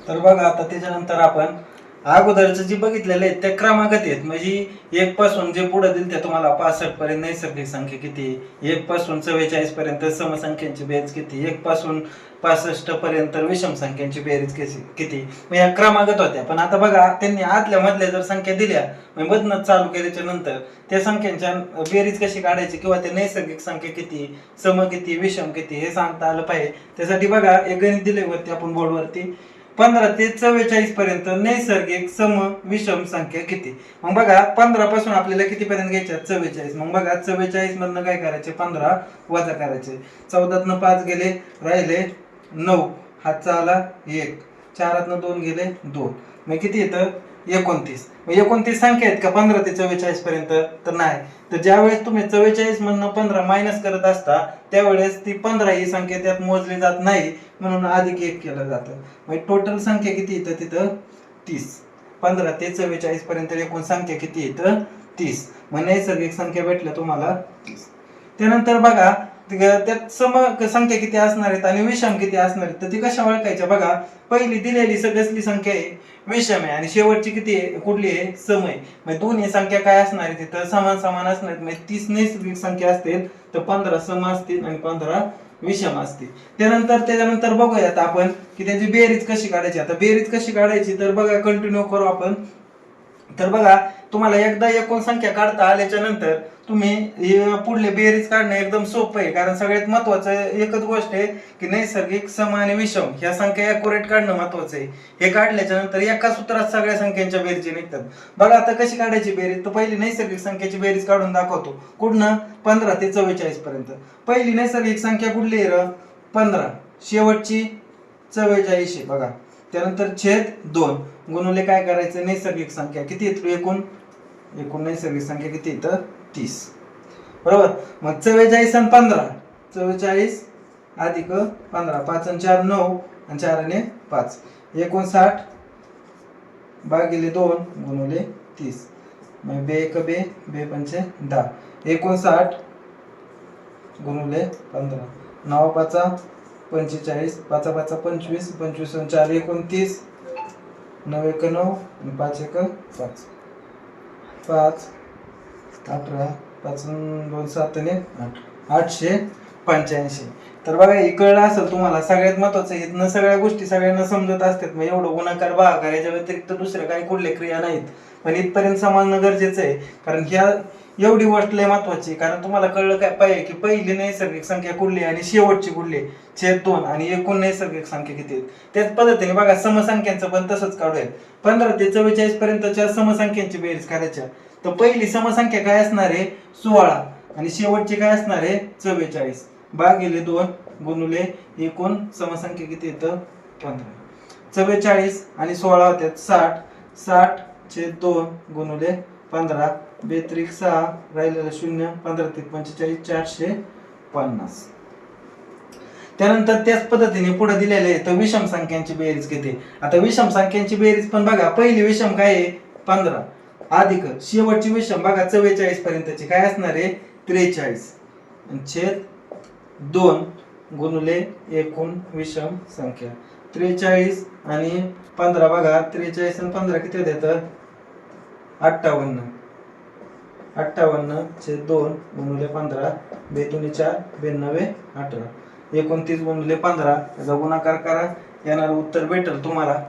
तर बघा आता त्याच्यानंतर आपण अगोदरचं जे बघितलेलं आहे त्या क्रमागत आहेत, म्हणजे 1 पासून जे पुढे दिल ते तुम्हाला 65 पर्यंत नैसर्गिक संख्या किती, 1 पासून 44 पर्यंत समसंख्यांची बेरीज किती, 1 पासून 65 पर्यंत विषम संख्यांची बेरीज किती, मग या क्रमागत होत्या. पण आता बघा त्यांनी आदल्या मधल्या जर संख्या दिल्या मधनं चालू केल्याच्या नंतर त्या संख्यांच्या बेरीज कशी काढायची किंवा त्या नैसर्गिक संख्या किती, सम किती, विषम किती हे सांगता आलं पाहिजे. त्यासाठी बघा एक गणित दिले वरती आपण बोर्डवरती, 15 ते 44 पर्यंत नैसर्गिक सम विषम संख्या किती. मग बघा 15 पासून आपल्याला किती पर्यंत घ्यायच्या, 44. मग बघा 44 मधनं काय करायचे, 15 वजा करायचे, 14तनं 5 गेले, राहिले 9, हातचा आला 1, 4तनं 2 गेले 2, मग किती येतं 29. मग 29 संख्या आहेत का 15 ते 44 पर्यंत, तर नाही. तर ज्यावेळेस तुम्ही 44 मधनं 15 मायनस करत असता त्यावेळेस ती 15 ही संख्या त्यात मोजली जात नाही, म्हणून अधिक 1 केलं जातं. मग टोटल संख्या किती येतं तिथं 30. 15 ते 44 पर्यंत एकूण संख्या किती येतं 30. मग नैसर्गिक संख्या भेटल्या तुम्हाला 30. त्यानंतर बघा त्यात सम संख्या किती असणार आहेत आणि विषम किती असणार आहेत, तर ती कशा ओळखायच्या. बघा पहिली दिलेली सगळ्यातली संख्या आहे विषम आहे आणि शेवटची किती आहे, कुठली आहे, सम आहे. मग दोन्ही संख्या काय असणार आहे तिथं समान समान असणार आहेत. म्हणजे 30 नैसर्गिक संख्या असतील तर 15 सम असतील आणि 15 विषम असतील. त्याच्यानंतर बघूयात आपण की त्याची बेरीज कशी काढायची. आता बेरीज कशी काढायची तर बघा कंटिन्यू करू आपण. तर बघा तुम्हाला एकदा एकूण संख्या काढता आल्याच्या नंतर तुम्ही पुढले बेरीज काढणं एकदम सोपं आहे, कारण सगळ्यात महत्वाचं एकच गोष्ट आहे की नैसर्गिक सम आणि विषम ह्या संख्या ॲक्युरेट काढणं महत्वाचं आहे. हे काढल्याच्या नंतर एका सूत्रात सगळ्या संख्यांच्या बेरजी निघतात. बघा आता कशी काढायची बेरीज, तर पहिली नैसर्गिक संख्येची बेरीज काढून दाखवतो. कुठनं 15 ते 44 पर्यंत. पहिली नैसर्गिक संख्या कुठली आहे 15, शेवटची 44 आहे बघा. त्यानंतर छेद 2 गुणुले काय करायचं नैसर्गिक संख्या किती येतो, एकूण नैसर्गिक संख्या किती येतं 30, बरोबर. मग 44 आणि 15, 44 अधिक 15, 5 आणि 4 9 आणि 4 आणि 5, 59 भागिले 2 गुणुले 30. मग बे एक बे, बे पंचे 10, 59 गुणुले 15, 9 5 45, 5 5 25, 25 आणि 4 29, 9 1 9 आणि 5 1 5, 5 18, 5 2 7 आणि 8, 885. तर बघा हे कळलं असेल तुम्हाला. सगळ्यात महत्वाचं इथनं सगळ्या गोष्टी सगळ्यांना समजत असतात. मग एवढं गुणाकार भागाकार याच्या व्यतिरिक्त दुसऱ्या काही कुठल्या क्रिया नाहीत, पण इथपर्यंत समजणं गरजेचं आहे. कारण ह्या एवढी गोष्ट लय महत्वाची, कारण तुम्हाला कळलं काय पाहिजे की पहिली नैसर्गिक संख्या कुठली आणि शेवटची कुठली, छेद 2 आणि एकूण नैसर्गिक संख्या किती आहेत. त्याच पद्धतीने बघा समसंख्यांचं पण तसंच काढूयात. 15 ते 44 पर्यंतच्या समसंख्यांची बेरीज करायच्या. तर पहिली समसंख्या काय असणार आहे 16 आणि शेवटची काय असणार आहे 44 भागिले 2 गुणुले एकूण समसंख्या किती येतं 15. 44 आणि 16 होत्यात 60, 60 छेद 2 गुणुले 15, 2 6 राहिलेलं 0, 15 45, 450. त्यानंतर त्याच पद्धतीने पुढे दिलेले आहे तर विषम संख्यांची बेरीज किती. आता विषम संख्यांची बेरीज पण बघा पहिली विषम काय आहे 15 अधिक शेवटची विषम बघा 44 पर्यंतची काय असणार आहे 43 छेद 2 गुणुले एकूण विषम संख्या. 43 आणि 15 बघा 43 आणि 15 किती होतात 58, 58 छेद 2 गुणुले 15, 2 4 92 18, 29 गुणुले 15 याचा गुणाकार करा, येणारं उत्तर भेटेल तुम्हाला